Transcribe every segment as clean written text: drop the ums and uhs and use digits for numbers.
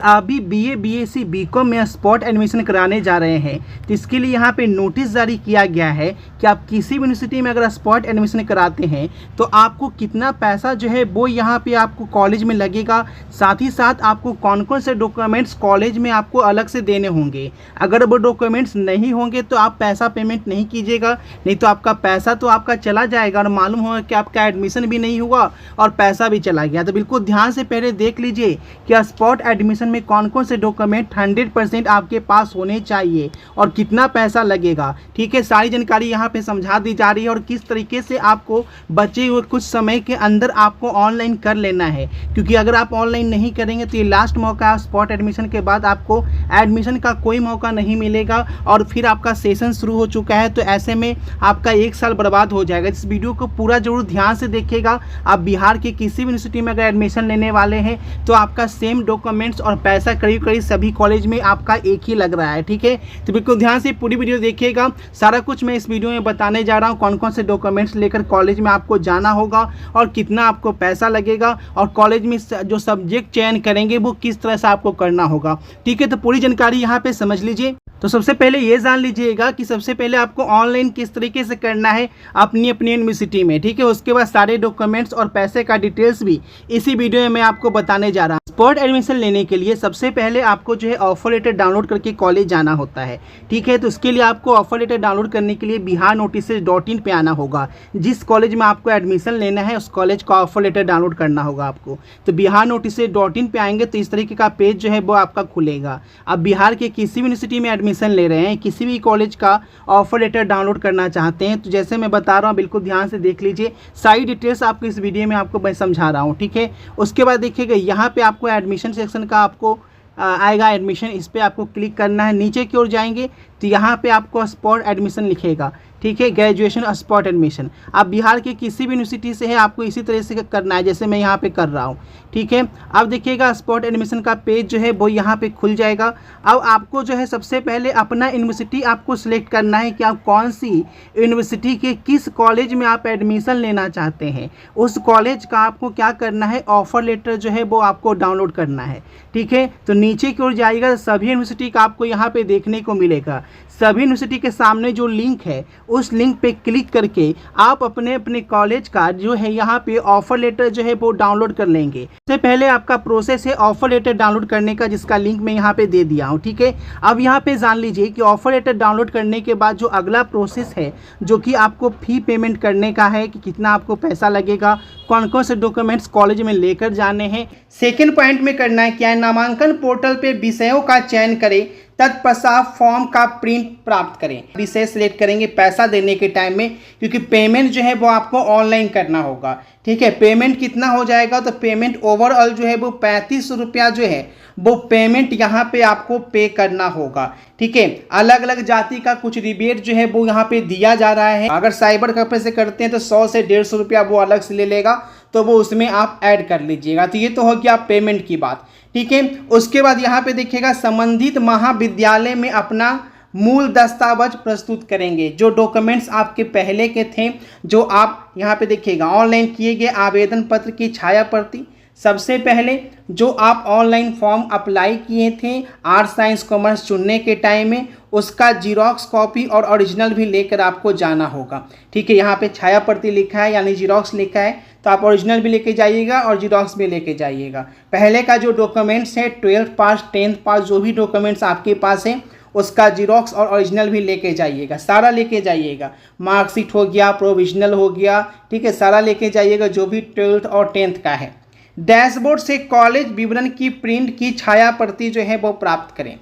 अभी BA, BSc, BCom में spot admission कराने जा रहे हैं तो इसके लिए यहाँ पे नोटिस जारी किया गया है कि आप किसी भी यूनिवर्सिटी में अगर स्पॉट एडमिशन कराते हैं तो आपको कितना पैसा जो है वो यहाँ पे आपको कॉलेज में लगेगा। साथ ही साथ आपको कौन कौन से डॉक्यूमेंट्स कॉलेज में आपको अलग से देने होंगे। अगर वो डॉक्यूमेंट्स नहीं होंगे तो आप पैसा पेमेंट नहीं कीजिएगा, नहीं तो आपका पैसा तो आपका चला जाएगा और मालूम होगा कि आपका एडमिशन भी नहीं हुआ और पैसा भी चला गया। तो बिल्कुल ध्यान से पहले देख लीजिए कि स्पॉट एडमिशन में कौन कौन से डॉक्यूमेंट 100% आपके पास होने चाहिए और कितना पैसा लगेगा। ठीक है, सारी जानकारी यहाँ पे समझा दी जा रही है और किस तरीके से आपको बचे हुए कुछ समय के अंदर आपको ऑनलाइन कर लेना है, क्योंकि अगर आप ऑनलाइन नहीं करेंगे तो ये लास्ट मौका है। स्पॉट एडमिशन के बाद आपको एडमिशन का कोई मौका नहीं मिलेगा और फिर आपका सेशन शुरू हो चुका है, तो ऐसे में आपका 1 साल बर्बाद हो जाएगा। इस वीडियो को पूरा जरूर ध्यान से देखिएगा। आप बिहार के किसी भी यूनिवर्सिटी में अगर एडमिशन लेने वाले हैं तो आपका सेम डॉक्यूमेंट्स और पैसा करीब करीब सभी कॉलेज में आपका एक ही लग रहा है। ठीक है, तो बिल्कुल ध्यान से पूरी वीडियो देखिएगा। सारा कुछ मैं इस वीडियो में बताने जा रहा हूँ, कौन कौन से डॉक्यूमेंट्स लेकर कॉलेज में आपको जाना होगा और कितना आपको पैसा लगेगा और कॉलेज में जो सब्जेक्ट चयन करेंगे वो किस तरह से आपको करना होगा। ठीक है, तो पूरी जानकारी यहाँ पे समझ लीजिए। तो सबसे पहले ये जान लीजिएगा कि सबसे पहले आपको ऑनलाइन किस तरीके से करना है अपनी अपनी यूनिवर्सिटी में। ठीक है, उसके बाद सारे डॉक्यूमेंट्स और पैसे का डिटेल्स भी इसी वीडियो में मैं आपको बताने जा रहा हूँ। स्पॉट एडमिशन लेने के लिए सबसे पहले आपको जो है ऑफर लेटर डाउनलोड करके कॉलेज जाना होता है। ठीक है, तो उसके लिए आपको ऑफर लेटर डाउनलोड करने के लिए biharnotices.in पे आना होगा। जिस कॉलेज में आपको एडमिशन लेना है उस कॉलेज का ऑफर लेटर डाउनलोड करना होगा आपको। तो biharnotices.in पे आएंगे तो इस तरीके का पेज जो है वो आपका खुलेगा। अब बिहार के किसी भी यूनिवर्सिटी में एडमिशन ले रहे हैं, किसी भी कॉलेज का ऑफर लेटर डाउनलोड करना चाहते हैं, तो जैसे मैं बता रहा हूँ बिल्कुल ध्यान से देख लीजिए। सारी डिटेल्स आपको इस वीडियो में आपको मैं समझा रहा हूँ। ठीक है, उसके बाद देखिएगा यहाँ पे आपको एडमिशन सेक्शन का आपको आएगा एडमिशन, इस पर आपको क्लिक करना है। नीचे की ओर जाएंगे तो यहाँ पे आपको स्पॉट एडमिशन लिखेगा। ठीक है, ग्रेजुएशन स्पॉट एडमिशन। आप बिहार के किसी भी यूनिवर्सिटी से है, आपको इसी तरह से करना है जैसे मैं यहाँ पे कर रहा हूँ। ठीक है, अब देखिएगा स्पॉट एडमिशन का पेज जो है वो यहाँ पे खुल जाएगा। अब आपको जो है सबसे पहले अपना यूनिवर्सिटी आपको सिलेक्ट करना है कि आप कौन सी यूनिवर्सिटी के किस कॉलेज में आप एडमिशन लेना चाहते हैं। उस कॉलेज का आपको क्या करना है, ऑफर लेटर जो है वो आपको डाउनलोड करना है। ठीक है, तो नीचे की ओर जाइएगा, सभी यूनिवर्सिटी का आपको यहाँ पे देखने को मिलेगा। सभी यूनिवर्सिटी के सामने जो लिंक है उस लिंक पे क्लिक करके आप अपने अपने कॉलेज का जो है यहाँ पे ऑफर लेटर जो है वो डाउनलोड कर लेंगे। सबसे पहले आपका प्रोसेस है ऑफर लेटर डाउनलोड करने का, जिसका लिंक मैं यहाँ पे दे दिया हूँ। ठीक है, अब यहाँ पे जान लीजिए कि ऑफर लेटर डाउनलोड करने के बाद जो अगला प्रोसेस है जो कि आपको फी पेमेंट करने का है कि कितना आपको पैसा लगेगा, कौन कौन से डॉक्यूमेंट्स कॉलेज में लेकर जाने हैं। सेकेंड पॉइंट में करना है क्या है, नामांकन पोर्टल पे विषयों का चयन करें, तत्पश्चात फॉर्म का प्रिंट प्राप्त करें। विषय सिलेक्ट करेंगे पैसा देने के टाइम में, क्योंकि पेमेंट जो है वो आपको ऑनलाइन करना होगा। ठीक है, पेमेंट कितना हो जाएगा, तो पेमेंट ओवरऑल जो है वो 35 रुपया जो है वो पेमेंट यहाँ पे आपको पे करना होगा। ठीक है, अलग अलग जाति का कुछ रिबेट जो है वो यहाँ पे दिया जा रहा है। अगर साइबर कैफे से करते हैं तो 100 से 150 रुपया वो अलग से ले लेगा, तो वो उसमें आप ऐड कर लीजिएगा। तो ये तो हो गया पेमेंट की बात। ठीक है, उसके बाद यहाँ पे देखिएगा संबंधित महाविद्यालय में अपना मूल दस्तावेज प्रस्तुत करेंगे। जो डॉक्यूमेंट्स आपके पहले के थे, जो आप यहाँ पे देखिएगा ऑनलाइन किए गए आवेदन पत्र की छाया प्रति, सबसे पहले जो आप ऑनलाइन फॉर्म अप्लाई किए थे आर्ट्स साइंस कॉमर्स चुनने के टाइम में, उसका जीरोक्स कॉपी और ओरिजिनल भी लेकर आपको जाना होगा। ठीक है, यहाँ पे छाया प्रति लिखा है यानी जीरोक्स लिखा है, तो आप ओरिजिनल भी लेके जाइएगा और जीरोक्स भी लेके जाइएगा। पहले का जो डॉक्यूमेंट्स है 12th पास 10th पास जो भी डॉक्यूमेंट्स आपके पास है उसका जीरोक्स और ओरिजिनल भी लेके जाइएगा, सारा लेके जाइएगा। मार्कशीट हो गया, प्रोविजनल हो गया, ठीक है, सारा लेके जाइएगा जो भी 12th और 10th का है। डैशबोर्ड से कॉलेज विवरण की प्रिंट की छाया प्रति जो है वो प्राप्त करें।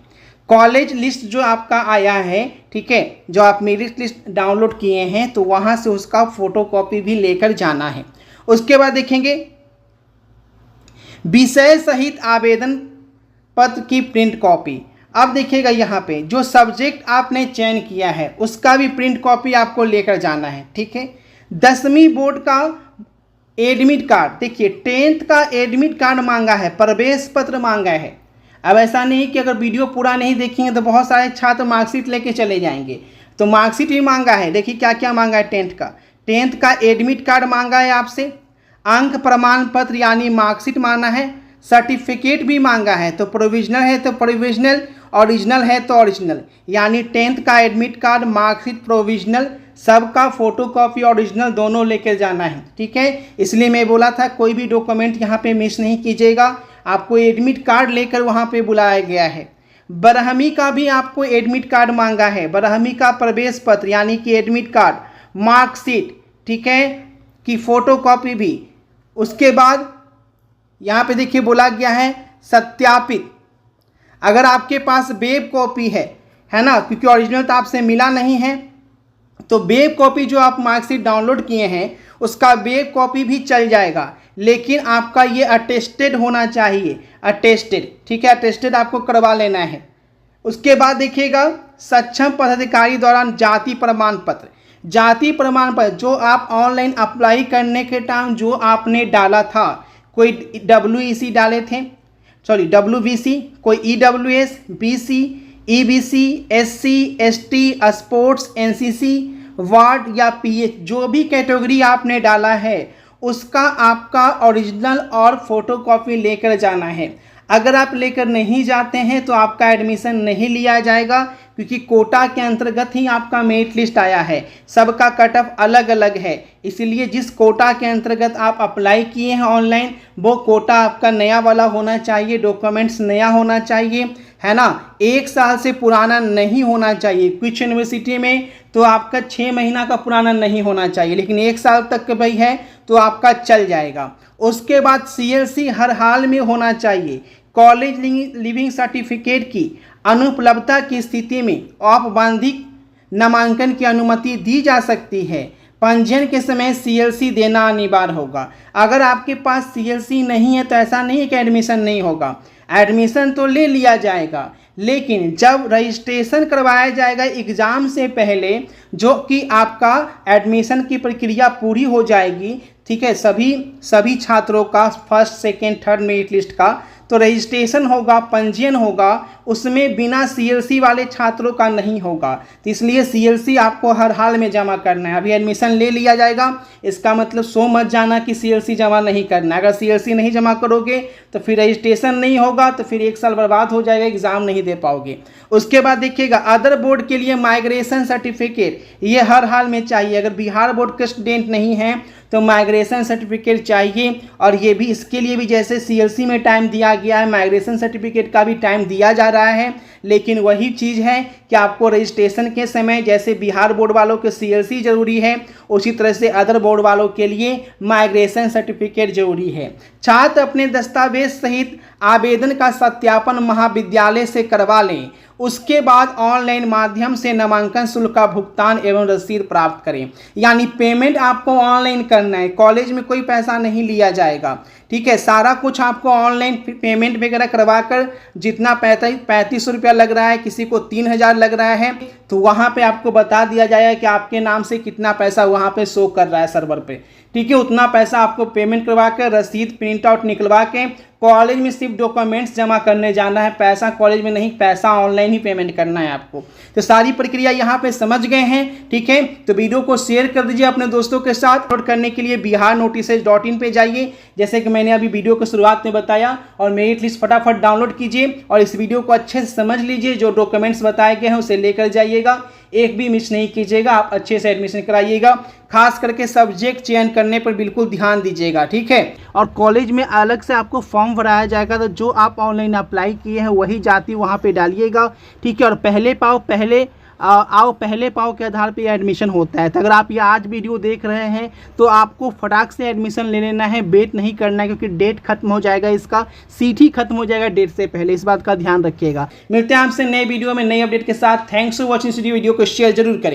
कॉलेज लिस्ट जो आपका आया है, ठीक है, जो आप मेरिट लिस्ट डाउनलोड किए हैं, तो वहाँ से उसका फोटोकॉपी भी लेकर जाना है। उसके बाद देखेंगे विषय सहित आवेदन पत्र की प्रिंट कॉपी। अब देखिएगा यहाँ पे जो सब्जेक्ट आपने चयन किया है उसका भी प्रिंट कॉपी आपको लेकर जाना है। ठीक है, 10वीं बोर्ड का एडमिट कार्ड, देखिए 10th का एडमिट कार्ड मांगा है, प्रवेश पत्र मांगा है। अब ऐसा नहीं कि अगर वीडियो पूरा नहीं देखेंगे तो बहुत सारे छात्र मार्कशीट लेके चले जाएंगे, तो मार्कशीट भी मांगा है। देखिए क्या क्या मांगा है, 10th का एडमिट कार्ड मांगा है आपसे, अंक प्रमाण पत्र यानी मार्कशीट मांगा है, सर्टिफिकेट भी मांगा है, तो प्रोविजनल है तो प्रोविजनल, ओरिजिनल है तो ओरिजिनल, यानी 10th का एडमिट कार्ड, मार्कशीट, प्रोविजनल सबका फोटोकॉपी ओरिजिनल दोनों लेकर जाना है। ठीक है, इसलिए मैं बोला था कोई भी डॉक्यूमेंट यहाँ पे मिस नहीं कीजिएगा। आपको एडमिट कार्ड लेकर वहाँ पे बुलाया गया है। बरहमी का भी आपको एडमिट कार्ड मांगा है, बरहमी का प्रवेश पत्र यानी कि एडमिट कार्ड, मार्कशीट, ठीक है, की फोटोकॉपी भी। उसके बाद यहाँ पे देखिए बोला गया है सत्यापित, अगर आपके पास वेब कॉपी है ना, क्योंकि ओरिजिनल तो आपसे मिला नहीं है, तो वेब कॉपी जो आप मार्कशीट डाउनलोड किए हैं उसका वेब कॉपी भी चल जाएगा, लेकिन आपका ये अटेस्टेड होना चाहिए, अटेस्टेड। ठीक है, अटेस्टेड आपको करवा लेना है। उसके बाद देखिएगा सक्षम पदाधिकारी द्वारा जाति प्रमाण पत्र, जाति प्रमाण पत्र जो आप ऑनलाइन अप्लाई करने के टाइम जो आपने डाला था, कोई WEC डाले थे, सॉरी WBC, कोई EWS, BC, EBC, SC, ST, sports, NCC, ward या PH, जो भी कैटेगरी आपने डाला है उसका आपका ओरिजिनल और फोटोकॉपी लेकर जाना है। अगर आप लेकर नहीं जाते हैं तो आपका एडमिशन नहीं लिया जाएगा, क्योंकि कोटा के अंतर्गत ही आपका मेरिट लिस्ट आया है, सबका कट ऑफ अलग अलग है। इसलिए जिस कोटा के अंतर्गत आप अप्लाई किए हैं ऑनलाइन, वो कोटा आपका नया वाला होना चाहिए, डॉक्यूमेंट्स नया होना चाहिए, है ना, 1 साल से पुराना नहीं होना चाहिए। कुछ यूनिवर्सिटी में तो आपका 6 महीना का पुराना नहीं होना चाहिए, लेकिन 1 साल तक का भाई है तो आपका चल जाएगा। उसके बाद CLC हर हाल में होना चाहिए। कॉलेज लिविंग सर्टिफिकेट की अनुपलब्धता की स्थिति में औपबंधिक नामांकन की अनुमति दी जा सकती है। पंजीयन के समय CLC देना अनिवार्य होगा। अगर आपके पास CLC नहीं है तो ऐसा नहीं है कि एडमिशन नहीं होगा, एडमिशन तो ले लिया जाएगा, लेकिन जब रजिस्ट्रेशन करवाया जाएगा एग्ज़ाम से पहले, जो कि आपका एडमिशन की प्रक्रिया पूरी हो जाएगी, ठीक है, सभी छात्रों का first, second, third merit list का, तो रजिस्ट्रेशन होगा, पंजीयन होगा, उसमें बिना CLC वाले छात्रों का नहीं होगा। तो इसलिए CLC आपको हर हाल में जमा करना है। अभी एडमिशन ले लिया जाएगा, इसका मतलब सो मत जाना कि CLC जमा नहीं करना। अगर CLC नहीं जमा करोगे तो फिर रजिस्ट्रेशन नहीं होगा, तो फिर 1 साल बर्बाद हो जाएगा, एग्ज़ाम नहीं दे पाओगे। उसके बाद देखिएगा अदर बोर्ड के लिए माइग्रेशन सर्टिफिकेट, ये हर हाल में चाहिए। अगर बिहार बोर्ड के स्टूडेंट नहीं हैं तो माइग्रेशन सर्टिफिकेट चाहिए, और ये भी इसके लिए भी जैसे CLC में टाइम दिया गया है, माइग्रेशन सर्टिफिकेट का भी टाइम दिया जा रहा है, लेकिन वही चीज़ है कि आपको रजिस्ट्रेशन के समय जैसे बिहार बोर्ड वालों के CLC जरूरी है, उसी तरह से अदर बोर्ड वालों के लिए माइग्रेशन सर्टिफिकेट जरूरी है। छात्र अपने दस्तावेज सहित आवेदन का सत्यापन महाविद्यालय से करवा लें, उसके बाद ऑनलाइन माध्यम से नामांकन शुल्क का भुगतान एवं रसीद प्राप्त करें। यानी पेमेंट आपको ऑनलाइन करना है, कॉलेज में कोई पैसा नहीं लिया जाएगा। ठीक है, सारा कुछ आपको ऑनलाइन पेमेंट वगैरह करवा कर, जितना 3500 रुपया लग रहा है, किसी को 3000 लग रहा है, तो वहाँ पे आपको बता दिया जाएगा कि आपके नाम से कितना पैसा वहाँ पे शो कर रहा है सर्वर पे। ठीक है, उतना पैसा आपको पेमेंट करवा कर, रसीद प्रिंट आउट निकलवा के कॉलेज में सिर्फ डॉक्यूमेंट्स जमा करने जाना है, पैसा कॉलेज में नहीं, पैसा ऑनलाइन ही पेमेंट करना है आपको। तो सारी प्रक्रिया यहाँ पे समझ गए हैं। ठीक है, तो वीडियो को शेयर कर दीजिए अपने दोस्तों के साथ। डाउनलोड करने के लिए biharnotices.in पे जाइए, जैसे कि मैंने अभी वीडियो की शुरुआत में बताया, और मेरिट लिस्ट फटाफट डाउनलोड कीजिए और इस वीडियो को अच्छे से समझ लीजिए। जो डॉक्यूमेंट्स बताए गए हैं उसे लेकर जाइएगा, एक भी मिस नहीं कीजिएगा, आप अच्छे से एडमिशन कराइएगा। खास करके सब्जेक्ट चयन करने पर बिल्कुल ध्यान दीजिएगा। ठीक है, और कॉलेज में अलग से आपको फॉर्म भराया जाएगा, तो जो आप ऑनलाइन अप्लाई किए हैं वही जाति वहाँ पे डालिएगा। ठीक है, और पहले पाओ के आधार पे एडमिशन होता है। तो अगर आप ये आज वीडियो देख रहे हैं तो आपको फटाक से एडमिशन ले लेना है, वेट नहीं करना है, क्योंकि डेट खत्म हो जाएगा, इसका सीट ही खत्म हो जाएगा डेट से पहले, इस बात का ध्यान रखिएगा। मिलते हैं आपसे नए वीडियो में नई अपडेट के साथ। थैंक्स फॉर वॉचिंग वीडियो को शेयर जरूर करें।